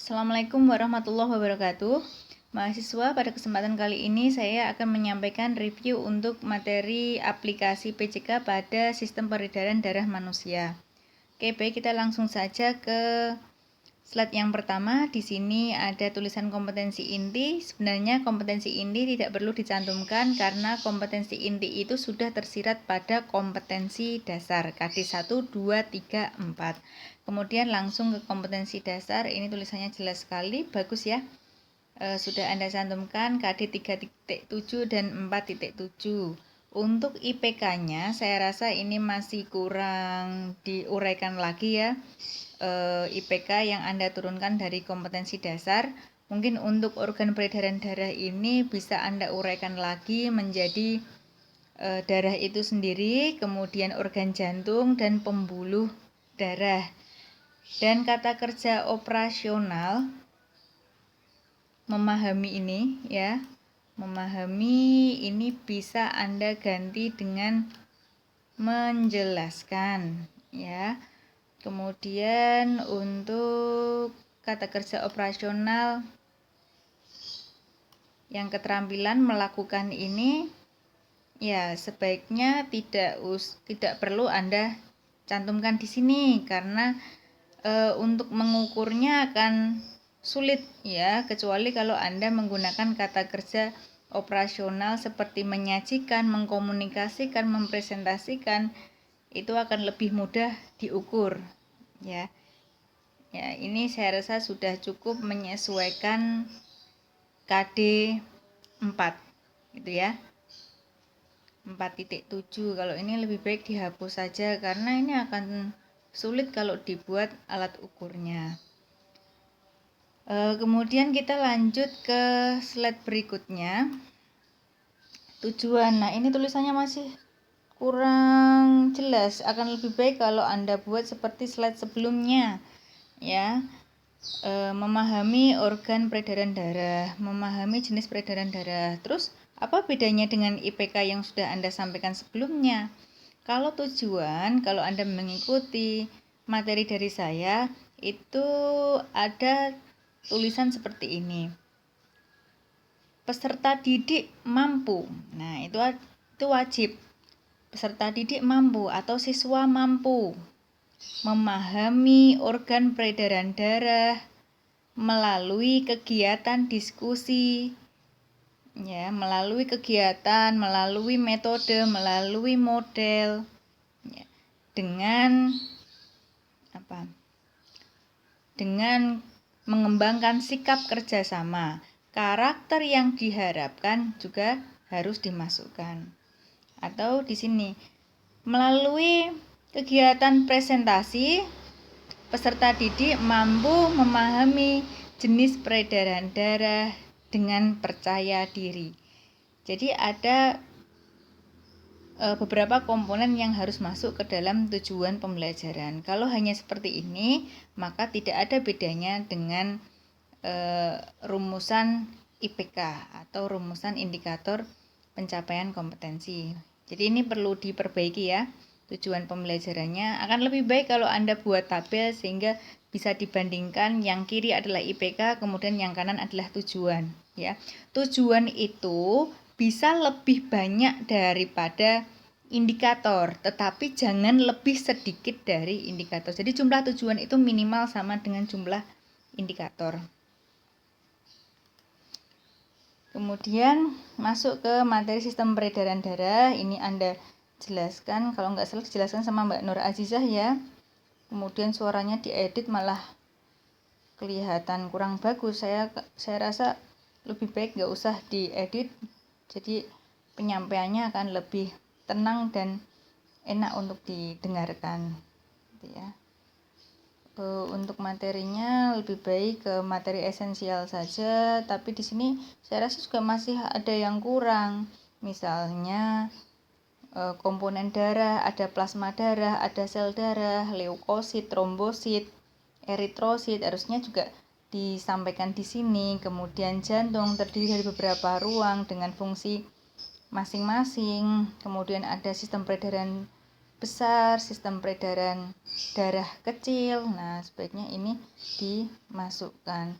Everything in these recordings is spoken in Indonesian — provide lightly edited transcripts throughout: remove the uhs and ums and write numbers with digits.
Assalamualaikum warahmatullahi wabarakatuh. Mahasiswa, pada kesempatan kali ini saya akan menyampaikan review untuk materi aplikasi PCK pada sistem peredaran darah manusia. Oke, baik, kita langsung saja ke slide yang pertama. Di sini ada tulisan kompetensi inti. Sebenarnya kompetensi inti tidak perlu dicantumkan karena kompetensi inti itu sudah tersirat pada kompetensi dasar KD 1, 2, 3, 4. Kemudian langsung ke kompetensi dasar. Ini tulisannya jelas sekali, bagus ya. Sudah Anda cantumkan KD 3.7 dan 4.7. Untuk IPK-nya saya rasa ini masih kurang diuraikan lagi ya. IPK yang Anda turunkan dari kompetensi dasar. Mungkin untuk organ peredaran darah ini bisa Anda uraikan lagi menjadi darah itu sendiri, kemudian organ jantung dan pembuluh darah. Dan kata kerja operasional, memahami ini ya. Memahami ini bisa Anda ganti dengan menjelaskan ya. Kemudian untuk kata kerja operasional yang keterampilan melakukan ini ya sebaiknya tidak perlu Anda cantumkan di sini karena untuk mengukurnya akan sulit ya, kecuali kalau Anda menggunakan kata kerja operasional seperti menyajikan, mengkomunikasikan, mempresentasikan, itu akan lebih mudah diukur ya. Ya, ini saya rasa sudah cukup menyesuaikan KD 4 gitu ya. 4.7. Kalau ini lebih baik dihapus saja karena ini akan sulit kalau dibuat alat ukurnya. Kemudian kita lanjut ke slide berikutnya. Tujuan. Nah, ini tulisannya masih kurang jelas. Akan lebih baik kalau Anda buat seperti slide sebelumnya ya. Memahami organ peredaran darah, memahami jenis peredaran darah. Terus apa bedanya dengan IPK yang sudah Anda sampaikan sebelumnya? Kalau tujuan, kalau Anda mengikuti materi dari saya, itu ada tulisan seperti ini. Peserta didik mampu. Nah, itu wajib. Peserta didik mampu atau siswa mampu memahami organ peredaran darah melalui kegiatan diskusi ya, melalui kegiatan, melalui metode, melalui model ya, dengan mengembangkan sikap kerjasama. Karakter yang diharapkan juga harus dimasukkan. Atau di sini melalui kegiatan presentasi, peserta didik mampu memahami jenis peredaran darah dengan percaya diri. Jadi ada beberapa komponen yang harus masuk ke dalam tujuan pembelajaran. Kalau hanya seperti ini, maka tidak ada bedanya dengan rumusan IPK atau rumusan indikator pencapaian kompetensi. Jadi ini perlu diperbaiki ya. Tujuan pembelajarannya akan lebih baik kalau Anda buat tabel sehingga bisa dibandingkan yang kiri adalah IPK, kemudian yang kanan adalah tujuan ya. Tujuan itu bisa lebih banyak daripada indikator, tetapi jangan lebih sedikit dari indikator. Jadi jumlah tujuan itu minimal sama dengan jumlah indikator. Kemudian masuk ke materi sistem peredaran darah. Ini Anda jelaskan, kalau nggak salah dijelaskan sama Mbak Nur Azizah ya. Kemudian suaranya diedit malah kelihatan kurang bagus. Saya rasa lebih baik nggak usah diedit. Jadi penyampaiannya akan lebih tenang dan enak untuk didengarkan gitu ya. Untuk materinya lebih baik ke materi esensial saja, tapi di sini saya rasa juga masih ada yang kurang. Misalnya komponen darah, ada plasma darah, ada sel darah, leukosit, trombosit, eritrosit, harusnya juga disampaikan di sini. Kemudian jantung terdiri dari beberapa ruang dengan fungsi masing-masing. Kemudian ada sistem peredaran besar, sistem peredaran darah kecil. Nah, sebaiknya ini dimasukkan.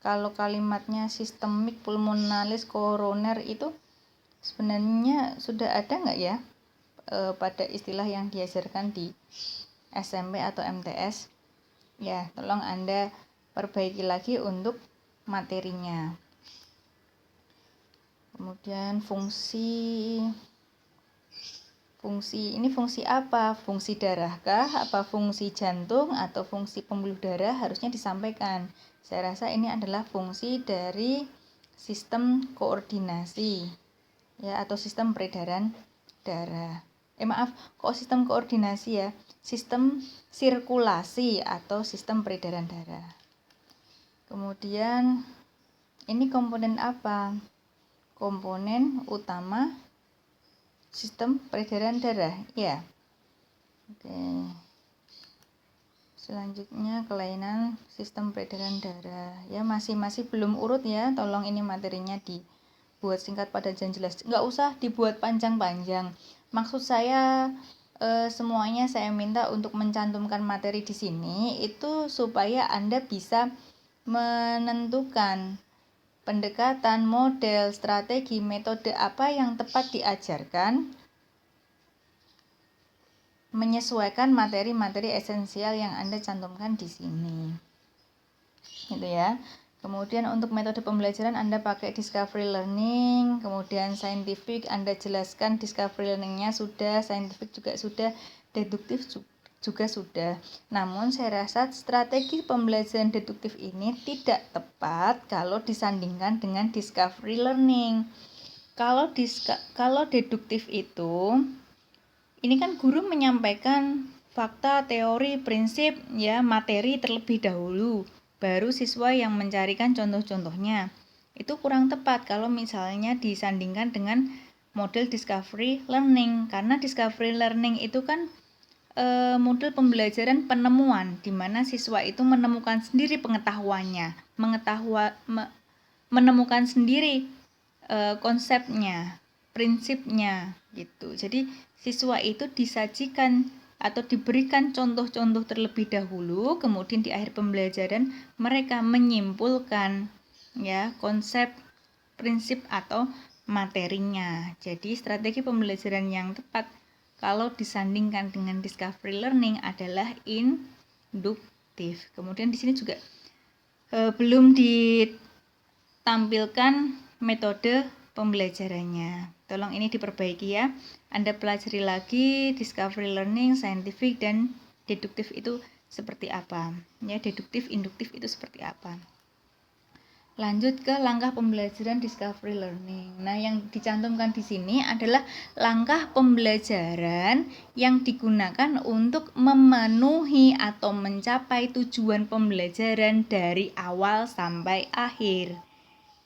Kalau kalimatnya sistemik pulmonalis koroner itu sebenarnya sudah ada nggak ya pada istilah yang diajarkan di SMP atau MTS? Ya, tolong Anda perbaiki lagi untuk materinya. Kemudian fungsi ini fungsi apa? Fungsi darahkah? Apa fungsi jantung atau fungsi pembuluh darah? Harusnya disampaikan. Saya rasa ini adalah fungsi dari sistem koordinasi ya, atau sistem peredaran darah. Maaf, kok sistem koordinasi ya? Sistem sirkulasi atau sistem peredaran darah. Kemudian ini komponen apa? Komponen utama sistem peredaran darah ya. Oke. Selanjutnya kelainan sistem peredaran darah ya, masih belum urut ya, tolong ini materinya dibuat singkat padat dan jelas, nggak usah dibuat panjang-panjang. Maksud saya semuanya saya minta untuk mencantumkan materi di sini itu supaya Anda bisa menentukan pendekatan, model, strategi, metode apa yang tepat diajarkan menyesuaikan materi-materi esensial yang Anda cantumkan di sini. Gitu ya. Kemudian untuk metode pembelajaran Anda pakai discovery learning, kemudian scientific Anda jelaskan discovery learningnya sudah, scientific juga sudah, deduktif juga sudah. Namun saya rasa strategi pembelajaran deduktif ini tidak tepat kalau disandingkan dengan discovery learning. Kalau deduktif itu, ini kan guru menyampaikan fakta, teori, prinsip, ya materi terlebih dahulu, baru siswa yang mencarikan contoh-contohnya. Itu kurang tepat kalau misalnya disandingkan dengan model discovery learning, karena discovery learning itu kan model pembelajaran penemuan, di mana siswa itu menemukan sendiri pengetahuannya, menemukan sendiri konsepnya, prinsipnya gitu. Jadi siswa itu disajikan atau diberikan contoh-contoh terlebih dahulu, kemudian di akhir pembelajaran mereka menyimpulkan ya konsep, prinsip atau materinya. Jadi strategi pembelajaran yang tepat kalau disandingkan dengan discovery learning adalah induktif. Kemudian di sini juga belum ditampilkan metode pembelajarannya. Tolong ini diperbaiki ya. Anda pelajari lagi discovery learning, scientific, dan deduktif itu seperti apa. Ya, deduktif, induktif itu seperti apa. Lanjut ke langkah pembelajaran discovery learning. Nah, yang dicantumkan di sini adalah langkah pembelajaran yang digunakan untuk memenuhi atau mencapai tujuan pembelajaran dari awal sampai akhir.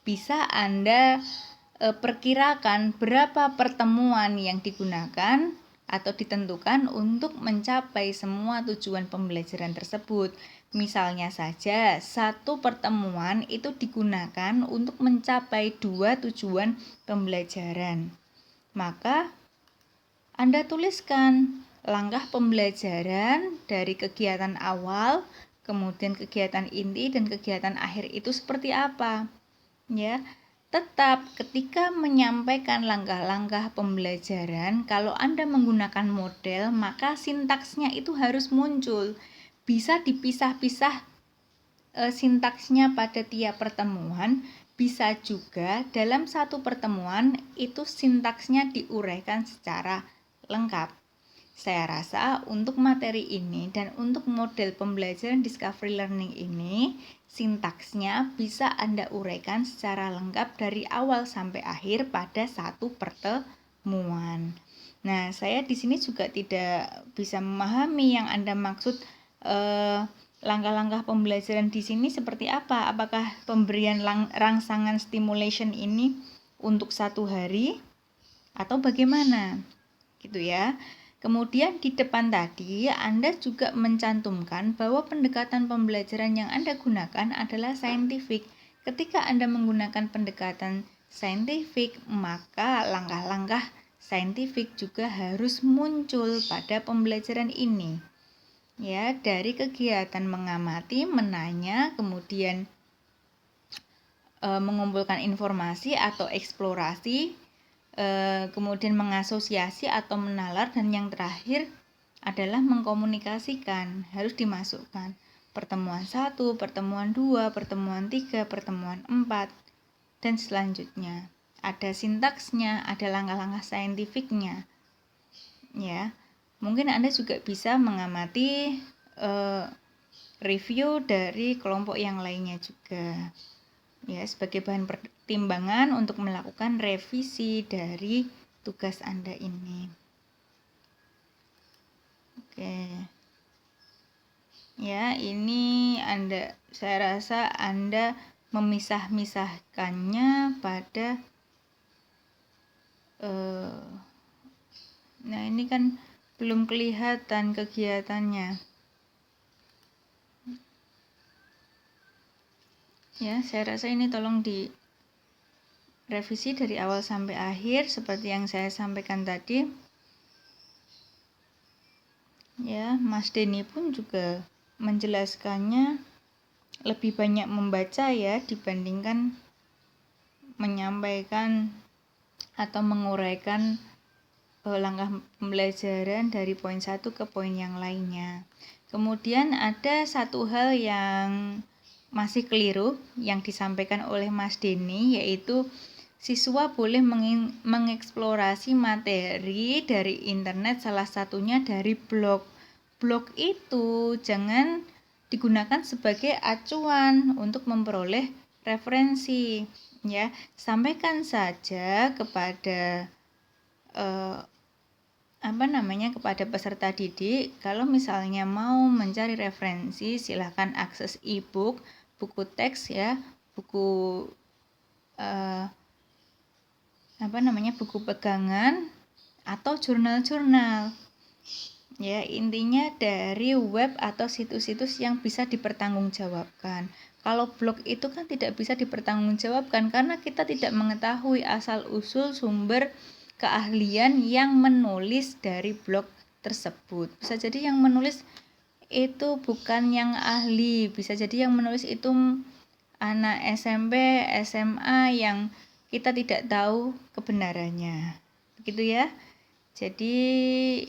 Bisa Anda perkirakan berapa pertemuan yang digunakan atau ditentukan untuk mencapai semua tujuan pembelajaran tersebut. Misalnya saja, satu pertemuan itu digunakan untuk mencapai 2 tujuan pembelajaran. Maka Anda tuliskan langkah pembelajaran dari kegiatan awal, kemudian kegiatan inti dan kegiatan akhir itu seperti apa. Ya, tetap ketika menyampaikan langkah-langkah pembelajaran, kalau Anda menggunakan model, maka sintaksnya itu harus muncul. Bisa dipisah-pisah sintaksnya pada tiap pertemuan, bisa juga dalam satu pertemuan itu sintaksnya diuraikan secara lengkap. Saya rasa untuk materi ini dan untuk model pembelajaran discovery learning ini, sintaksnya bisa Anda uraikan secara lengkap dari awal sampai akhir pada satu pertemuan. Nah, saya di sini juga tidak bisa memahami yang Anda maksud langkah-langkah pembelajaran di sini seperti apa. Apakah pemberian rangsangan stimulation ini untuk 1 hari atau bagaimana? Gitu ya. Kemudian di depan tadi Anda juga mencantumkan bahwa pendekatan pembelajaran yang Anda gunakan adalah scientific. Ketika Anda menggunakan pendekatan scientific, maka langkah-langkah saintifik juga harus muncul pada pembelajaran ini. Ya, dari kegiatan mengamati, menanya, kemudian mengumpulkan informasi atau eksplorasi, kemudian mengasosiasi atau menalar, dan yang terakhir adalah mengkomunikasikan. Harus dimasukkan pertemuan 1, pertemuan 2, pertemuan 3, pertemuan 4, dan selanjutnya. Ada sintaksnya, ada langkah-langkah saintifiknya. Ya, mungkin Anda juga bisa mengamati review dari kelompok yang lainnya juga. Ya, sebagai bahan pertimbangan untuk melakukan revisi dari tugas Anda ini. Oke. Ya, ini saya rasa Anda memisah-misahkannya pada nah ini kan belum kelihatan kegiatannya. Ya, saya rasa ini tolong direvisi dari awal sampai akhir seperti yang saya sampaikan tadi. Ya, Mas Denny pun juga menjelaskannya lebih banyak membaca ya dibandingkan menyampaikan atau menguraikan langkah pembelajaran dari poin 1 ke poin yang lainnya. Kemudian ada satu hal yang masih keliru yang disampaikan oleh Mas Denny, yaitu siswa boleh mengeksplorasi materi dari internet, salah satunya dari blog. Blog itu jangan digunakan sebagai acuan untuk memperoleh referensi. Ya, sampaikan saja kepada kepada peserta didik, kalau misalnya mau mencari referensi silahkan akses e-book, buku teks ya, buku buku pegangan atau jurnal-jurnal. Ya, intinya dari web atau situs-situs yang bisa dipertanggungjawabkan. Kalau blog itu kan tidak bisa dipertanggungjawabkan karena kita tidak mengetahui asal-usul sumber keahlian yang menulis dari blog tersebut. Bisa jadi yang menulis itu bukan yang ahli, bisa jadi yang menulis itu anak SMP, SMA yang kita tidak tahu kebenarannya. Begitu ya. Jadi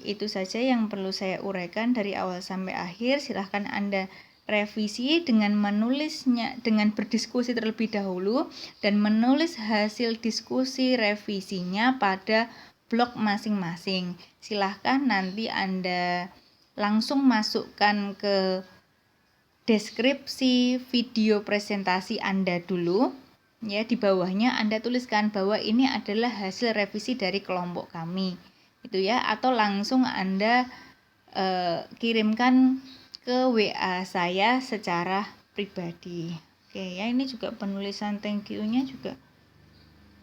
itu saja yang perlu saya uraikan dari awal sampai akhir. Silahkan Anda revisi dengan menulisnya, dengan berdiskusi terlebih dahulu dan menulis hasil diskusi revisinya pada blog masing-masing. Silahkan nanti Anda langsung masukkan ke deskripsi video presentasi Anda dulu. Ya, di bawahnya Anda tuliskan bahwa ini adalah hasil revisi dari kelompok kami. Itu ya, atau langsung Anda kirimkan ke WA saya secara pribadi. Oke ya, ini juga penulisan thank you-nya juga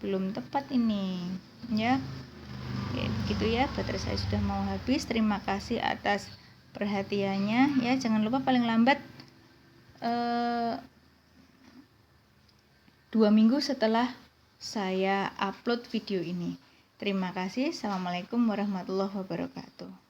belum tepat ini ya. Oke, begitu ya, baterai saya sudah mau habis. Terima kasih atas perhatiannya ya. Jangan lupa paling lambat 2 minggu setelah saya upload video ini. Terima kasih. Assalamualaikum warahmatullahi wabarakatuh.